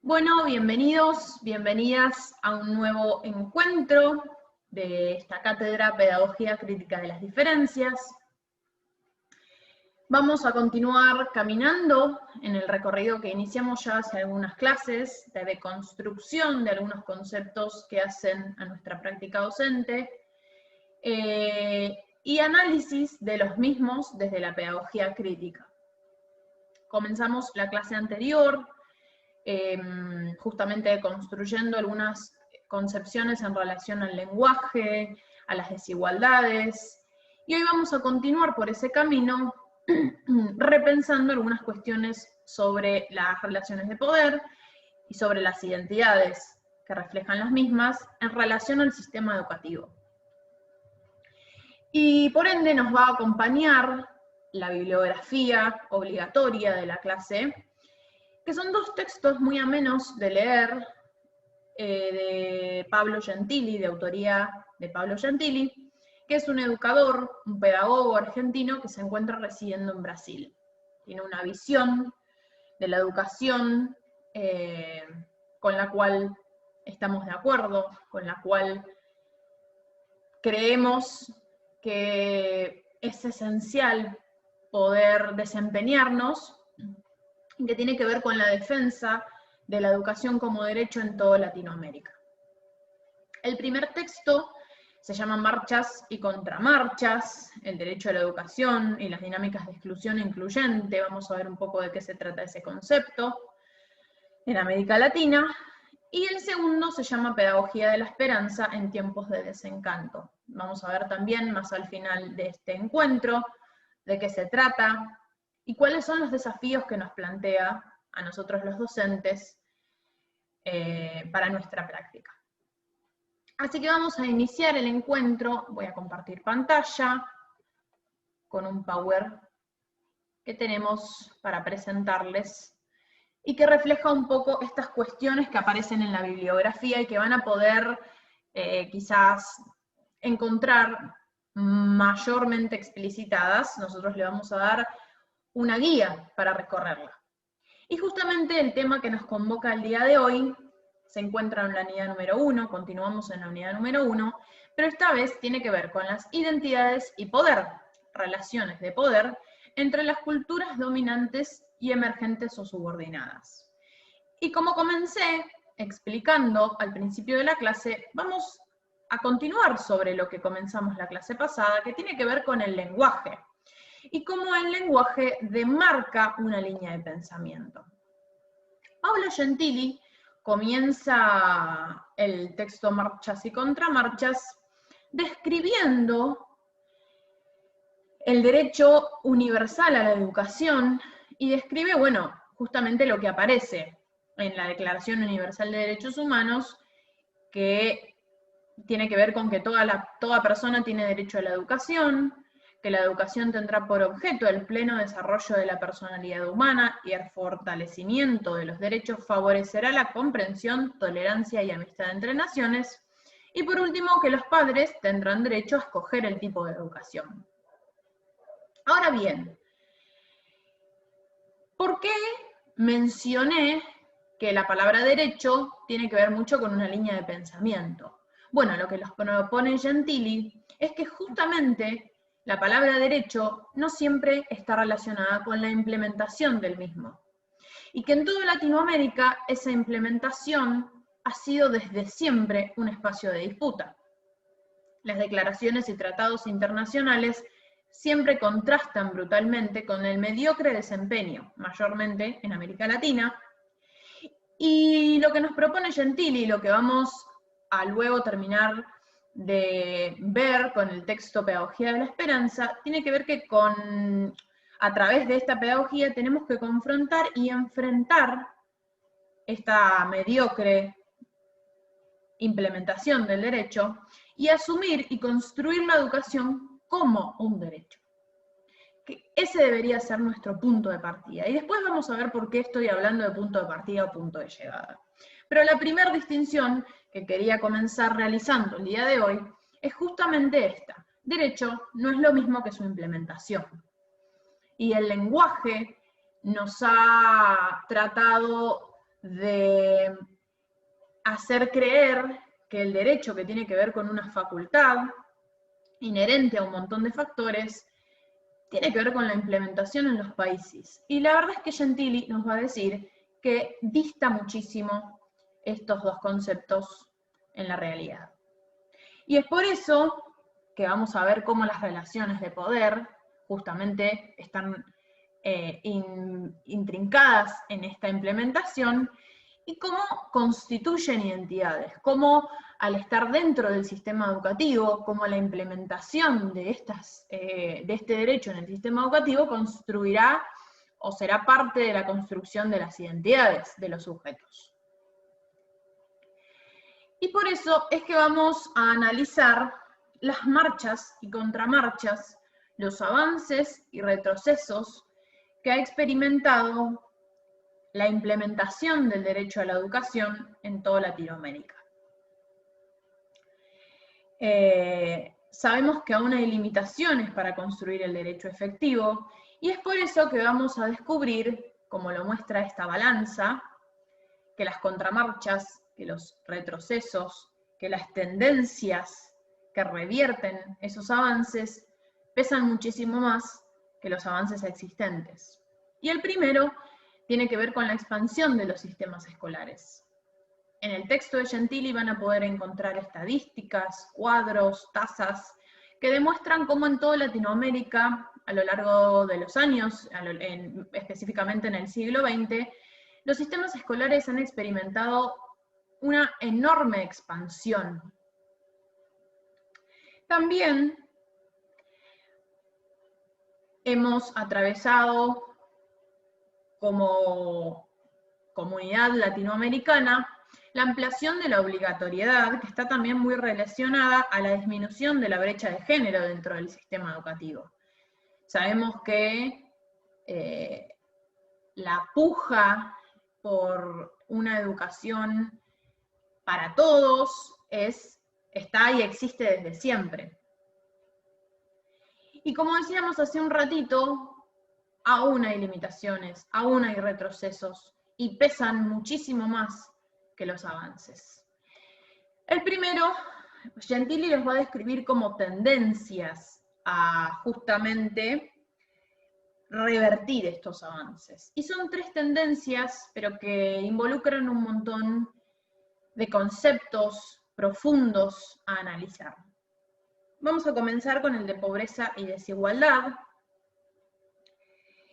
Bueno, bienvenidos, bienvenidas a un nuevo encuentro de esta cátedra Pedagogía Crítica de las Diferencias. Vamos a continuar caminando en el recorrido que iniciamos ya hace algunas clases de deconstrucción de algunos conceptos que hacen a nuestra práctica docente y análisis de los mismos desde la pedagogía crítica. Comenzamos la clase anterior justamente construyendo algunas concepciones en relación al lenguaje, a las desigualdades, y hoy vamos a continuar por ese camino repensando algunas cuestiones sobre las relaciones de poder y sobre las identidades que reflejan las mismas en relación al sistema educativo. Y por ende nos va a acompañar la bibliografía obligatoria de la clase, que son dos textos muy amenos de leer, de Pablo Gentili, de autoría de Pablo Gentili, que es un educador, un pedagogo argentino que se encuentra residiendo en Brasil. Tiene una visión de la educación con la cual estamos de acuerdo, con la cual creemos que es esencial poder desempeñarnos, que tiene que ver con la defensa de la educación como derecho en toda Latinoamérica. El primer texto se llama Marchas y Contramarchas, el derecho a la educación y las dinámicas de exclusión incluyente. Vamos a ver un poco de qué se trata ese concepto en América Latina. Y el segundo se llama Pedagogía de la Esperanza en tiempos de desencanto. Vamos a ver también más al final de este encuentro de qué se trata y cuáles son los desafíos que nos plantea a nosotros los docentes para nuestra práctica. Así que vamos a iniciar el encuentro. Voy a compartir pantalla con un Power que tenemos para presentarles y que refleja un poco estas cuestiones que aparecen en la bibliografía y que van a poder quizás encontrar mayormente explicitadas. Nosotros le vamos a dar una guía para recorrerla. Y justamente el tema que nos convoca el día de hoy se encuentra en la unidad número 1, continuamos en la unidad número 1, pero esta vez tiene que ver con las identidades y poder, relaciones de poder entre las culturas dominantes y emergentes o subordinadas. Y como comencé explicando al principio de la clase, vamos a continuar sobre lo que comenzamos la clase pasada, que tiene que ver con el lenguaje, y cómo el lenguaje demarca una línea de pensamiento. Pablo Gentili comienza el texto Marchas y Contramarchas describiendo el derecho universal a la educación y describe, bueno, justamente lo que aparece en la Declaración Universal de Derechos Humanos, que tiene que ver con que toda persona tiene derecho a la educación, que la educación tendrá por objeto el pleno desarrollo de la personalidad humana y el fortalecimiento de los derechos favorecerá la comprensión, tolerancia y amistad entre naciones, y por último, que los padres tendrán derecho a escoger el tipo de educación. Ahora bien, ¿por qué mencioné que la palabra derecho tiene que ver mucho con una línea de pensamiento? Bueno, lo que nos propone Gentili es que justamente la palabra derecho no siempre está relacionada con la implementación del mismo, y que en toda Latinoamérica esa implementación ha sido desde siempre un espacio de disputa. Las declaraciones y tratados internacionales siempre contrastan brutalmente con el mediocre desempeño, mayormente en América Latina, y lo que nos propone Gentili, lo que vamos a luego terminar de ver con el texto Pedagogía de la Esperanza, tiene que ver que a través de esta pedagogía tenemos que confrontar y enfrentar esta mediocre implementación del derecho y asumir y construir la educación como un derecho. Que ese debería ser nuestro punto de partida. Y después vamos a ver por qué estoy hablando de punto de partida o punto de llegada. Pero la primera distinción que quería comenzar realizando el día de hoy es justamente esta. Derecho no es lo mismo que su implementación. Y el lenguaje nos ha tratado de hacer creer que el derecho, que tiene que ver con una facultad inherente a un montón de factores, tiene que ver con la implementación en los países. Y la verdad es que Gentili nos va a decir que dista muchísimo estos dos conceptos en la realidad. Y es por eso que vamos a ver cómo las relaciones de poder justamente están intrincadas en esta implementación y cómo constituyen identidades, cómo al estar dentro del sistema educativo, cómo la implementación de este derecho en el sistema educativo construirá o será parte de la construcción de las identidades de los sujetos. Y por eso es que vamos a analizar las marchas y contramarchas, los avances y retrocesos que ha experimentado la implementación del derecho a la educación en toda Latinoamérica. Sabemos que aún hay limitaciones para construir el derecho efectivo, y es por eso que vamos a descubrir, como lo muestra esta balanza, que las contramarchas, que los retrocesos, que las tendencias que revierten esos avances pesan muchísimo más que los avances existentes. Y el primero tiene que ver con la expansión de los sistemas escolares. En el texto de Gentili van a poder encontrar estadísticas, cuadros, tasas, que demuestran cómo en toda Latinoamérica, a lo largo de los años, específicamente en el siglo XX, los sistemas escolares han experimentado una enorme expansión. También hemos atravesado como comunidad latinoamericana la ampliación de la obligatoriedad, que está también muy relacionada a la disminución de la brecha de género dentro del sistema educativo. Sabemos que la puja por una educación para todos está y existe desde siempre. Y como decíamos hace un ratito, aún hay limitaciones, aún hay retrocesos, y pesan muchísimo más que los avances. El primero, Gentili los va a describir como tendencias a justamente revertir estos avances. Y son tres tendencias, pero que involucran un montón de conceptos profundos a analizar. Vamos a comenzar con el de pobreza y desigualdad,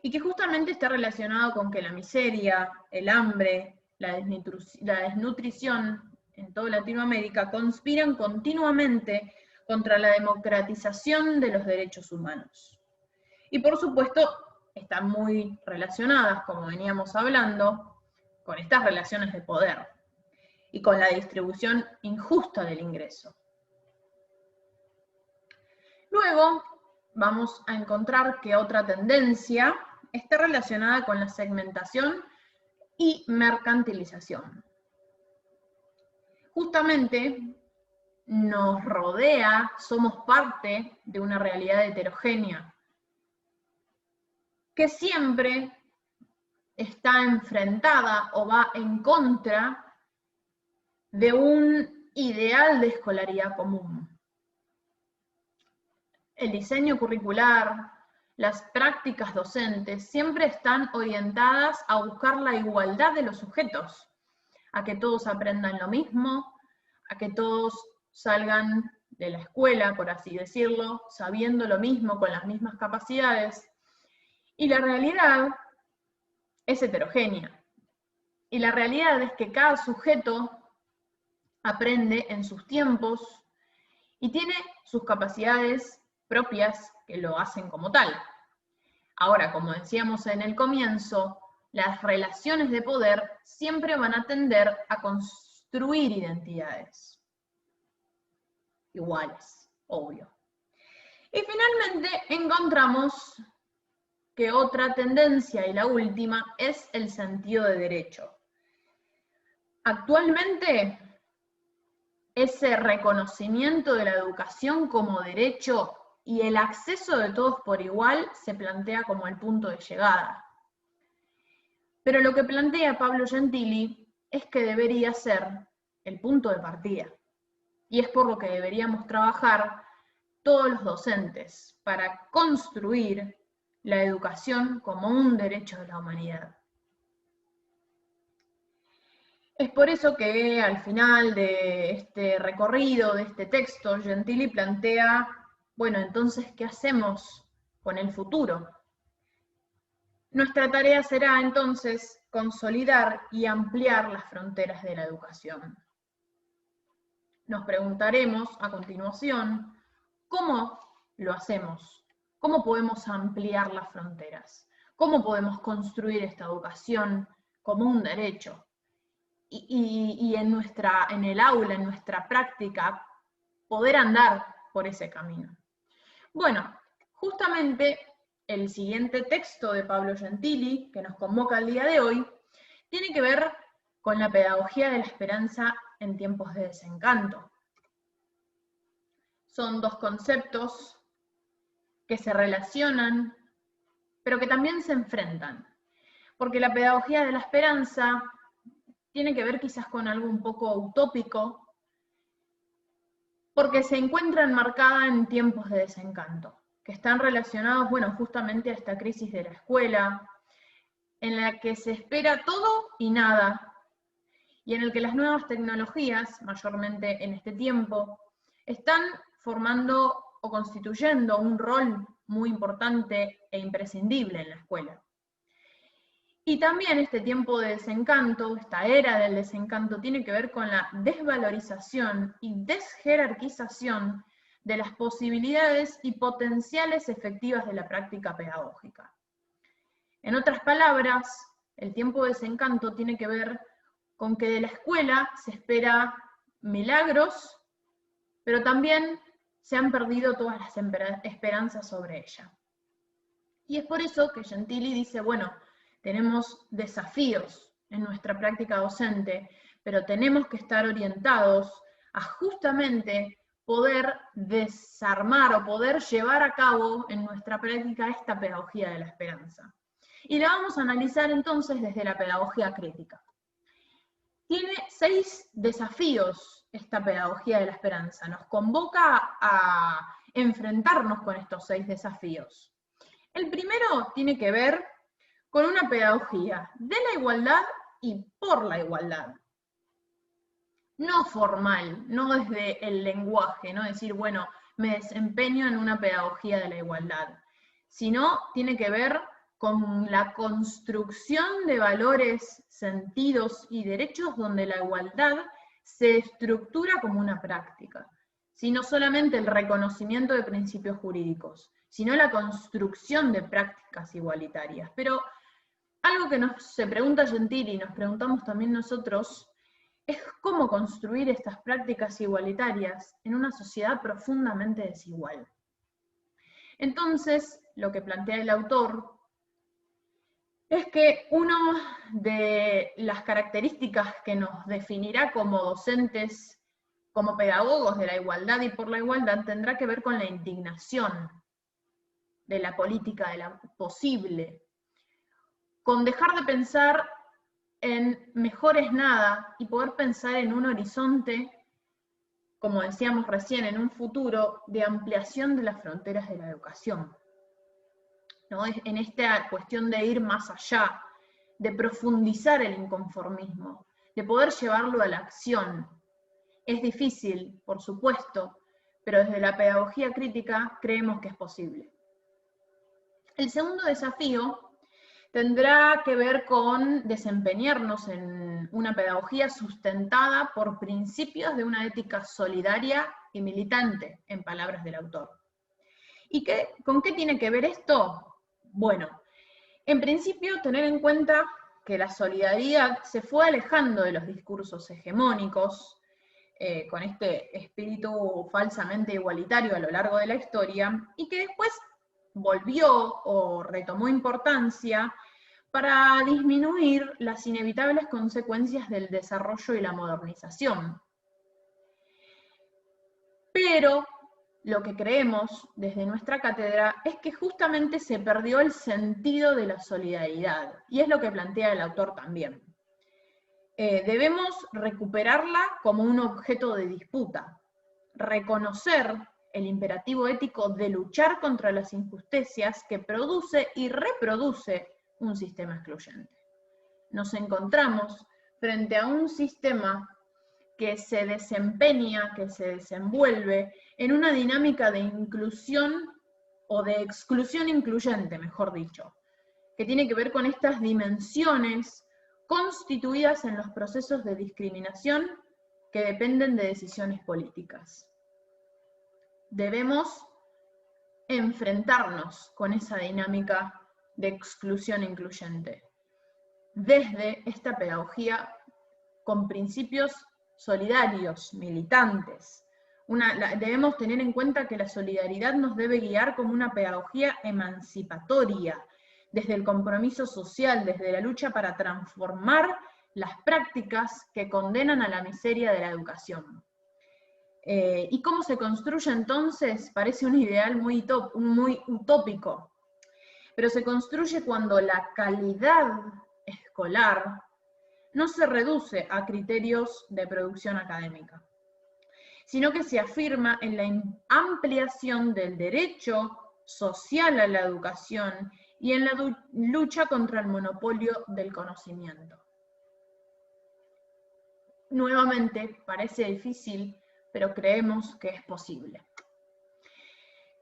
y que justamente está relacionado con que la miseria, el hambre, la desnutrición en toda Latinoamérica conspiran continuamente contra la democratización de los derechos humanos. Y por supuesto, están muy relacionadas, como veníamos hablando, con estas relaciones de poder y con la distribución injusta del ingreso. Luego vamos a encontrar que otra tendencia está relacionada con la segmentación y mercantilización. Justamente nos rodea, somos parte de una realidad heterogénea, que siempre está enfrentada o va en contra de un ideal de escolaridad común. El diseño curricular, las prácticas docentes siempre están orientadas a buscar la igualdad de los sujetos, a que todos aprendan lo mismo, a que todos salgan de la escuela, por así decirlo, sabiendo lo mismo, con las mismas capacidades. Y la realidad es heterogénea. Y la realidad es que cada sujeto aprende en sus tiempos y tiene sus capacidades propias que lo hacen como tal. Ahora, como decíamos en el comienzo, las relaciones de poder siempre van a tender a construir identidades iguales, obvio. Y finalmente encontramos que otra tendencia, y la última, es el sentido de derecho. Actualmente, ese reconocimiento de la educación como derecho y el acceso de todos por igual se plantea como el punto de llegada. Pero lo que plantea Pablo Gentili es que debería ser el punto de partida. Y es por lo que deberíamos trabajar todos los docentes, para construir la educación como un derecho de la humanidad. Es por eso que al final de este recorrido, de este texto, Gentili plantea, bueno, entonces, ¿qué hacemos con el futuro? Nuestra tarea será entonces consolidar y ampliar las fronteras de la educación. Nos preguntaremos a continuación, ¿cómo lo hacemos? ¿Cómo podemos ampliar las fronteras? ¿Cómo podemos construir esta educación como un derecho? Y en el aula, en nuestra práctica, poder andar por ese camino. Bueno, justamente el siguiente texto de Pablo Gentili, que nos convoca el día de hoy, tiene que ver con la pedagogía de la esperanza en tiempos de desencanto. Son dos conceptos que se relacionan, pero que también se enfrentan. Porque la pedagogía de la esperanza tiene que ver quizás con algo un poco utópico, porque se encuentra enmarcada en tiempos de desencanto, que están relacionados, bueno, justamente a esta crisis de la escuela, en la que se espera todo y nada, y en el que las nuevas tecnologías, mayormente en este tiempo, están formando o constituyendo un rol muy importante e imprescindible en la escuela. Y también este tiempo de desencanto, esta era del desencanto, tiene que ver con la desvalorización y desjerarquización de las posibilidades y potenciales efectivas de la práctica pedagógica. En otras palabras, el tiempo de desencanto tiene que ver con que de la escuela se espera milagros, pero también se han perdido todas las esperanzas sobre ella. Y es por eso que Gentili dice, bueno, tenemos desafíos en nuestra práctica docente, pero tenemos que estar orientados a justamente poder desarmar o poder llevar a cabo en nuestra práctica esta pedagogía de la esperanza. Y la vamos a analizar entonces desde la pedagogía crítica. Tiene 6 desafíos esta pedagogía de la esperanza. Nos convoca a enfrentarnos con estos 6 desafíos. El primero tiene que ver con una pedagogía de la igualdad y por la igualdad. No formal, no desde el lenguaje, no decir, bueno, me desempeño en una pedagogía de la igualdad, sino tiene que ver con la construcción de valores, sentidos y derechos donde la igualdad se estructura como una práctica, sino solamente el reconocimiento de principios jurídicos, sino la construcción de prácticas igualitarias. Pero algo que se pregunta Gentili y nos preguntamos también nosotros es cómo construir estas prácticas igualitarias en una sociedad profundamente desigual. Entonces, lo que plantea el autor es que una de las características que nos definirá como docentes, como pedagogos de la igualdad y por la igualdad, tendrá que ver con la indignación de la política de la posible, con dejar de pensar en mejor es nada y poder pensar en un horizonte, como decíamos recién, en un futuro de ampliación de las fronteras de la educación, ¿no? En esta cuestión de ir más allá, de profundizar el inconformismo, de poder llevarlo a la acción. Es difícil, por supuesto, pero desde la pedagogía crítica creemos que es posible. El segundo desafío tendrá que ver con desempeñarnos en una pedagogía sustentada por principios de una ética solidaria y militante, en palabras del autor. ¿Y con qué tiene que ver esto? Bueno, en principio tener en cuenta que la solidaridad se fue alejando de los discursos hegemónicos, con este espíritu falsamente igualitario a lo largo de la historia, y que después volvió o retomó importancia para disminuir las inevitables consecuencias del desarrollo y la modernización. Pero lo que creemos desde nuestra cátedra es que justamente se perdió el sentido de la solidaridad, y es lo que plantea el autor también. Debemos recuperarla como un objeto de disputa, reconocer el imperativo ético de luchar contra las injusticias que produce y reproduce un sistema excluyente. Nos encontramos frente a un sistema que se desempeña, que se desenvuelve en una dinámica de inclusión o de exclusión incluyente, mejor dicho, que tiene que ver con estas dimensiones constituidas en los procesos de discriminación que dependen de decisiones políticas. Debemos enfrentarnos con esa dinámica de exclusión incluyente desde esta pedagogía con principios solidarios, militantes. Debemos tener en cuenta que la solidaridad nos debe guiar como una pedagogía emancipatoria, desde el compromiso social, desde la lucha para transformar las prácticas que condenan a la miseria de la educación. ¿Y cómo se construye entonces? Parece un ideal muy utópico, pero se construye cuando la calidad escolar no se reduce a criterios de producción académica, sino que se afirma en la ampliación del derecho social a la educación y en la lucha contra el monopolio del conocimiento. Nuevamente, parece difícil, pero creemos que es posible.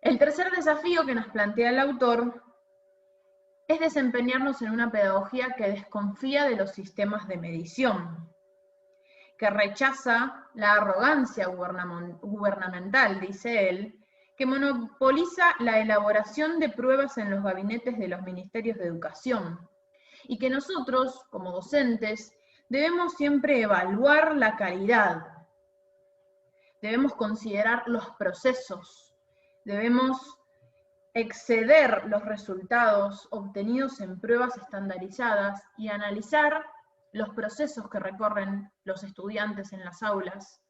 El tercer desafío que nos plantea el autor es desempeñarnos en una pedagogía que desconfía de los sistemas de medición, que rechaza la arrogancia gubernamental, dice él, que monopoliza la elaboración de pruebas en los gabinetes de los ministerios de educación, y que nosotros, como docentes, debemos siempre evaluar la calidad, debemos considerar los procesos, debemos exceder los resultados obtenidos en pruebas estandarizadas y analizar los procesos que recorren los estudiantes en las aulas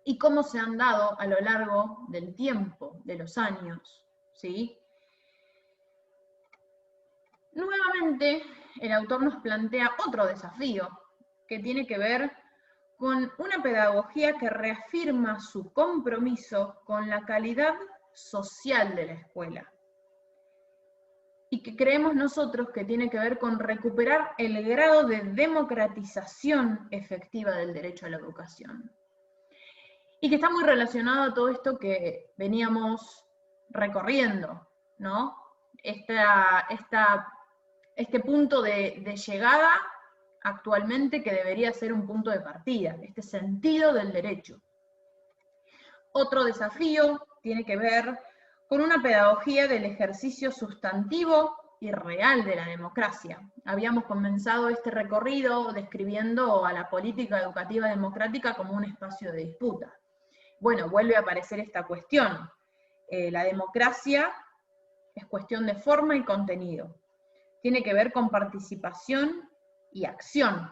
y cómo se han dado a lo largo del tiempo, de los años, ¿sí? Nuevamente, el autor nos plantea otro desafío que tiene que ver con una pedagogía que reafirma su compromiso con la calidad social de la escuela, y que creemos nosotros que tiene que ver con recuperar el grado de democratización efectiva del derecho a la educación. Y que está muy relacionado a todo esto que veníamos recorriendo, ¿no? Este punto de llegada actualmente que debería ser un punto de partida, este sentido del derecho. Otro desafío tiene que ver con una pedagogía del ejercicio sustantivo y real de la democracia. Habíamos comenzado este recorrido describiendo a la política educativa democrática como un espacio de disputa. Bueno, vuelve a aparecer esta cuestión. La democracia es cuestión de forma y contenido. Tiene que ver con participación y acción.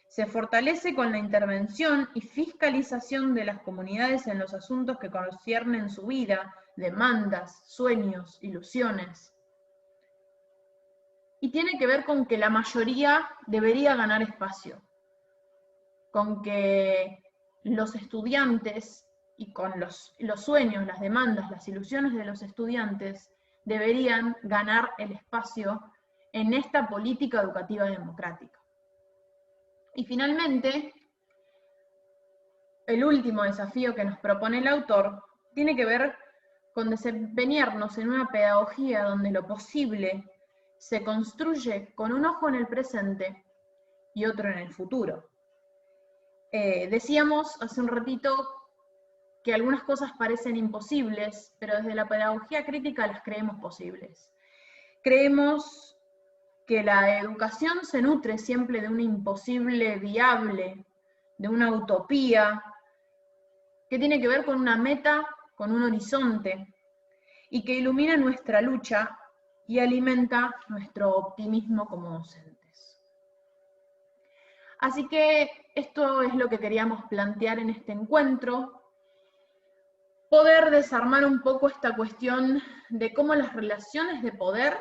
Se fortalece con la intervención y fiscalización de las comunidades en los asuntos que conciernen su vida, demandas, sueños, ilusiones. Y tiene que ver con que la mayoría debería ganar espacio, con que los estudiantes y con los sueños, las demandas, las ilusiones de los estudiantes deberían ganar el espacio en esta política educativa democrática. Y finalmente, el último desafío que nos propone el autor tiene que ver con desempeñarnos en una pedagogía donde lo posible se construye con un ojo en el presente y otro en el futuro. Decíamos hace un ratito que algunas cosas parecen imposibles, pero desde la pedagogía crítica las creemos posibles. Creemos que la educación se nutre siempre de un imposible viable, de una utopía, que tiene que ver con una meta, con un horizonte, y que ilumina nuestra lucha y alimenta nuestro optimismo como docentes. Así que esto es lo que queríamos plantear en este encuentro. poder desarmar un poco esta cuestión de cómo las relaciones de poder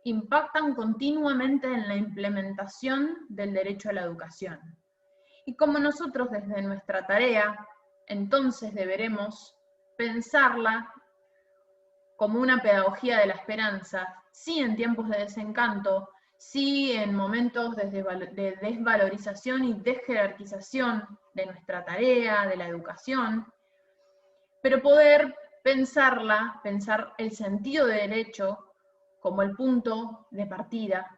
impactan continuamente en la implementación del derecho a la educación. Y cómo nosotros desde nuestra tarea, entonces deberemos pensarla como una pedagogía de la esperanza, sí en tiempos de desencanto, sí en momentos de desvalorización y desjerarquización de nuestra tarea, de la educación, pero poder pensarla, pensar el sentido de derecho como el punto de partida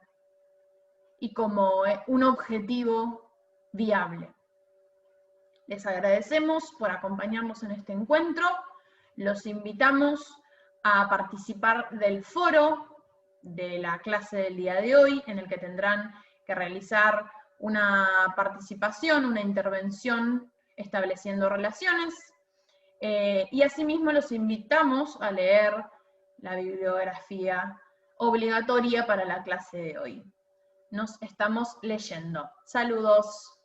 y como un objetivo viable. Les agradecemos por acompañarnos en este encuentro, los invitamos a participar del foro de la clase del día de hoy, en el que tendrán que realizar una participación, una intervención estableciendo relaciones, y asimismo los invitamos a leer la bibliografía obligatoria para la clase de hoy. Nos estamos leyendo. Saludos.